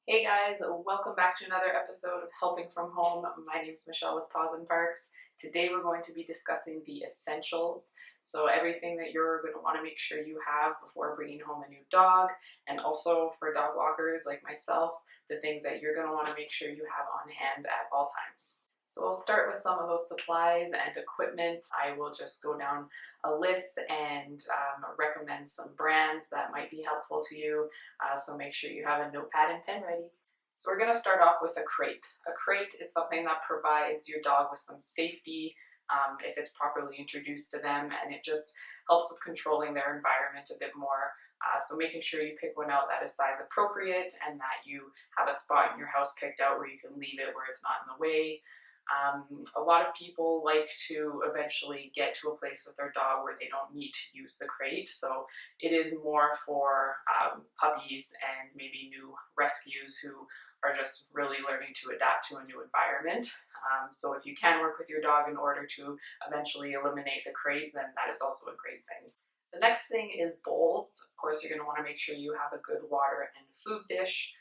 Hey guys, welcome back to another episode of Helping from Home. My name is Michelle with Paws and Parks. Today we're going to be discussing the essentials. So everything that you're going to want to make sure you have before bringing home a new dog, and also for dog walkers like myself, the things that you're going to want to make sure you have on hand at all times. So I'll start with some of those supplies and equipment. I will just go down a list and recommend some brands that might be helpful to you. So make sure you have a notepad and pen ready. So we're going to start off with a crate. A crate is something that provides your dog with some safety if it's properly introduced to them, and it just helps with controlling their environment a bit more. So making sure you pick one out that is size appropriate and that you have a spot in your house picked out where you can leave it where it's not in the way. A lot of people like to eventually get to a place with their dog where they don't need to use the crate, so it is more for puppies and maybe new rescues who are just really learning to adapt to a new environment. So if you can work with your dog in order to eventually eliminate the crate, then that is also a great thing. The next thing is bowls. Of course, you're going to want to make sure you have a good water and food dish.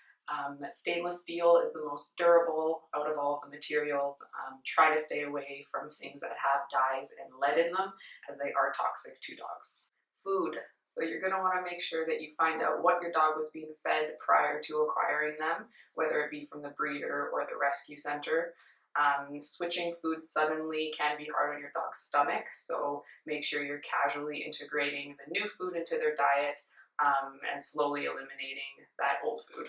Stainless steel is the most durable out of all of the materials. Try to stay away from things that have dyes and lead in them, as they are toxic to dogs. Food. So you're going to want to make sure that you find out what your dog was being fed prior to acquiring them, whether it be from the breeder or the rescue center. Switching foods suddenly can be hard on your dog's stomach, so make sure you're casually integrating the new food into their diet and slowly eliminating that old food.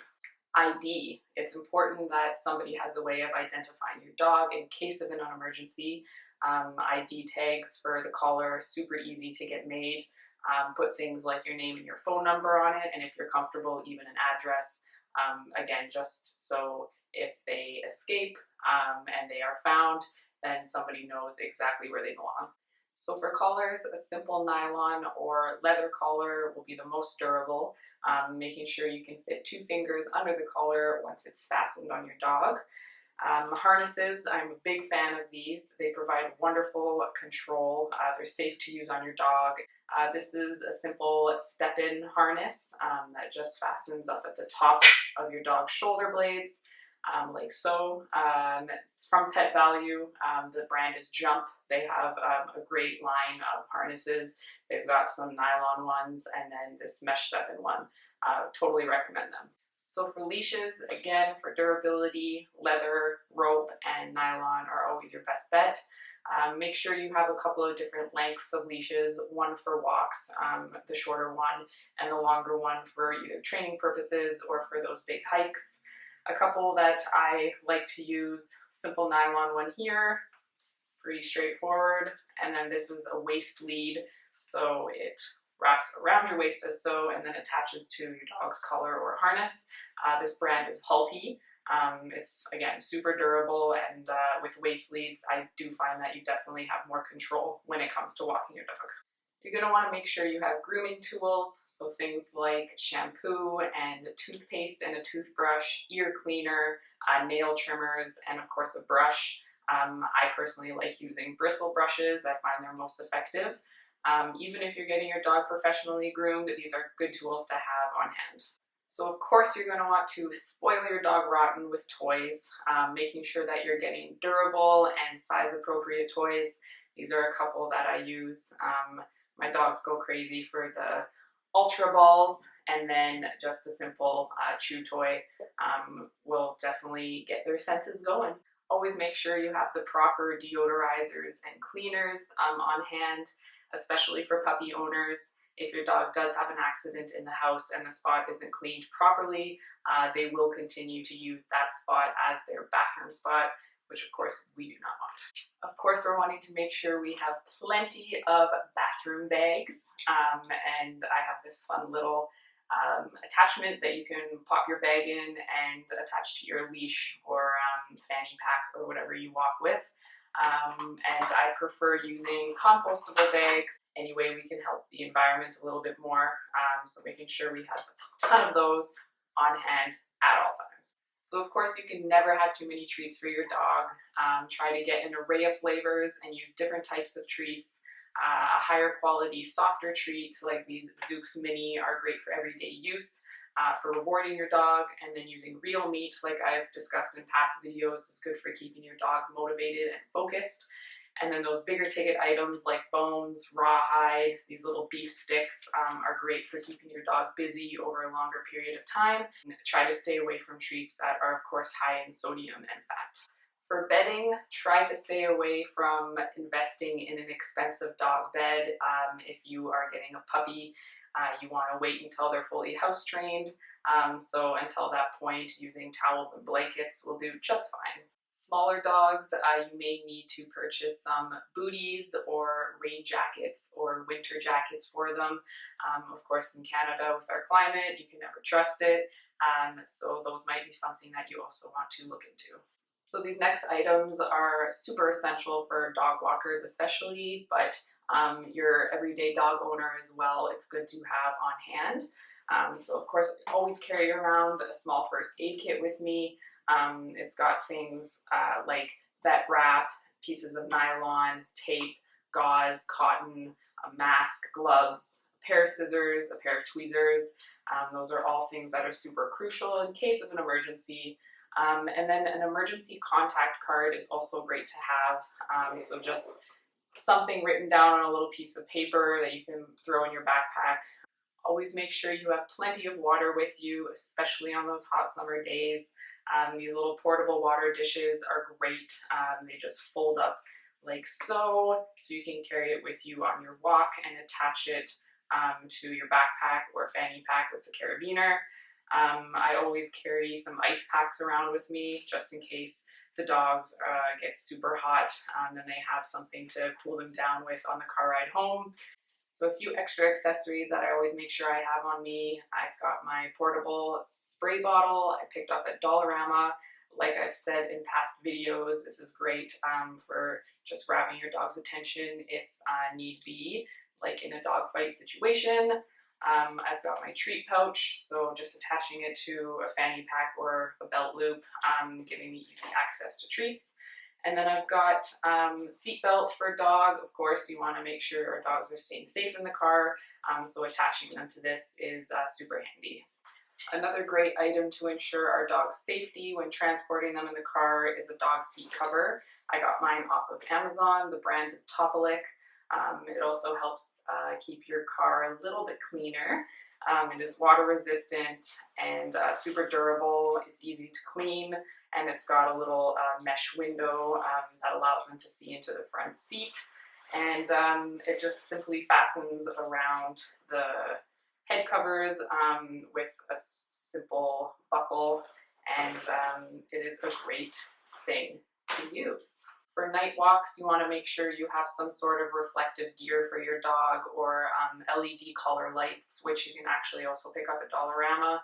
ID. It's important that somebody has a way of identifying your dog in case of an emergency. ID tags for the collar are super easy to get made. Put things like your name and your phone number on it, and if you're comfortable, even an address. Again, just so if they escape and they are found, then somebody knows exactly where they belong. So for collars, a simple nylon or leather collar will be the most durable, making sure you can fit 2 fingers under the collar once it's fastened on your dog. Harnesses, I'm a big fan of these. They provide wonderful control. They're safe to use on your dog. This is a simple step-in harness that just fastens up at the top of your dog's shoulder blades, like so. It's from Pet Value. The brand is Jump. They have a great line of harnesses. They've got some nylon ones and then this mesh step-in one. Totally recommend them. So for leashes, again, for durability, leather, rope, and nylon are always your best bet. Make sure you have a couple of different lengths of leashes, one for walks, the shorter one, and the longer one for either training purposes or for those big hikes. A couple that I like to use, simple nylon one here, pretty straightforward, and then this is a waist lead, so it wraps around your waist as so and then attaches to your dog's collar or harness. This brand is Halti. It's, again, super durable, and with waist leads, I do find that you definitely have more control when it comes to walking your dog. You're going to want to make sure you have grooming tools, so things like shampoo and toothpaste and a toothbrush, ear cleaner, nail trimmers, and of course a brush. I personally like using bristle brushes. I find they're most effective. Even if you're getting your dog professionally groomed, these are good tools to have on hand. So of course you're going to want to spoil your dog rotten with toys, making sure that you're getting durable and size appropriate toys. These are a couple that I use. My dogs go crazy for the Ultra Balls, and then just a simple chew toy will definitely get their senses going. Always make sure you have the proper deodorizers and cleaners on hand, especially for puppy owners. If your dog does have an accident in the house and the spot isn't cleaned properly, they will continue to use that spot as their bathroom spot, which of course we do not want. Of course, we're wanting to make sure we have plenty of bathroom bags, and I have this fun little attachment that you can pop your bag in and attach to your leash or fanny pack or whatever you walk with. And I prefer using compostable bags. Any way we can help the environment a little bit more, so making sure we have a ton of those on hand at all times. So of course you can never have too many treats for your dog. Try to get an array of flavors and use different types of treats. A higher quality, softer treat like these Zoox Mini are great for everyday use. for rewarding your dog, and then using real meat, like I've discussed in past videos, is good for keeping your dog motivated and focused. And then those bigger ticket items like bones, rawhide, these little beef sticks are great for keeping your dog busy over a longer period of time. And try to stay away from treats that are of course high in sodium and fat. For bedding, try to stay away from investing in an expensive dog bed. If you are getting a puppy, you want to wait until they're fully house trained. So until that point, using towels and blankets will do just fine. Smaller dogs, you may need to purchase some booties or rain jackets or winter jackets for them. Of course, in Canada with our climate, you can never trust it. So those might be something that you also want to look into. So these next items are super essential for dog walkers especially, but your everyday dog owner as well, it's good to have on hand. So of course, always carry around a small first aid kit with me. It's got things like vet wrap, pieces of nylon, tape, gauze, cotton, a mask, gloves, a pair of scissors, a pair of tweezers. Those are all things that are super crucial in case of an emergency. And then an emergency contact card is also great to have. So just something written down on a little piece of paper that you can throw in your backpack. Always make sure you have plenty of water with you, especially on those hot summer days. These little portable water dishes are great. They just fold up like so you can carry it with you on your walk and attach it to your backpack or fanny pack with the carabiner. I always carry some ice packs around with me just in case the dogs get super hot, then they have something to cool them down with on the car ride home. So a few extra accessories that I always make sure I have on me. I've got my portable spray bottle I picked up at Dollarama. Like I've said in past videos, this is great for just grabbing your dog's attention if need be, like in a dog fight situation. I've got my treat pouch, so just attaching it to a fanny pack or a belt loop, giving me easy access to treats. And then I've got seat belt for dog. Of course, you want to make sure our dogs are staying safe in the car, so attaching them to this is super handy. Another great item to ensure our dog's safety when transporting them in the car is a dog seat cover. I got mine off of Amazon. The brand is Topolic. It also helps keep your car a little bit cleaner. It is water resistant and super durable. It's easy to clean, and it's got a little mesh window that allows them to see into the front seat. And it just simply fastens around the head covers with a simple buckle, and it is a great thing to use. For night walks, you want to make sure you have some sort of reflective gear for your dog, or LED color lights, which you can actually also pick up at Dollarama.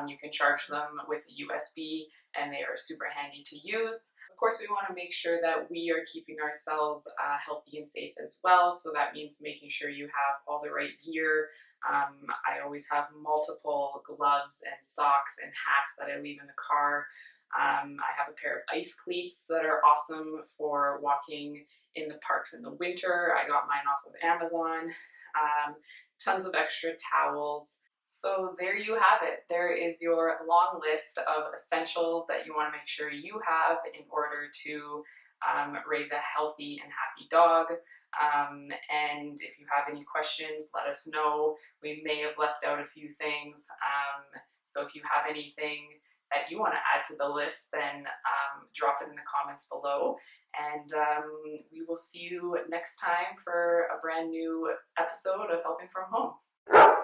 You can charge them with a USB, and they are super handy to use. Of course, we want to make sure that we are keeping ourselves healthy and safe as well, so that means making sure you have all the right gear. I always have multiple gloves and socks and hats that I leave in the car. I have a pair of ice cleats that are awesome for walking in the parks in the winter. I got mine off of Amazon. Tons of extra towels. So there you have it. There is your long list of essentials that you want to make sure you have in order to raise a healthy and happy dog. And if you have any questions, let us know. We may have left out a few things. So if you have anything that you want to add to the list, then drop it in the comments below. And we will see you next time for a brand new episode of Helping from Home.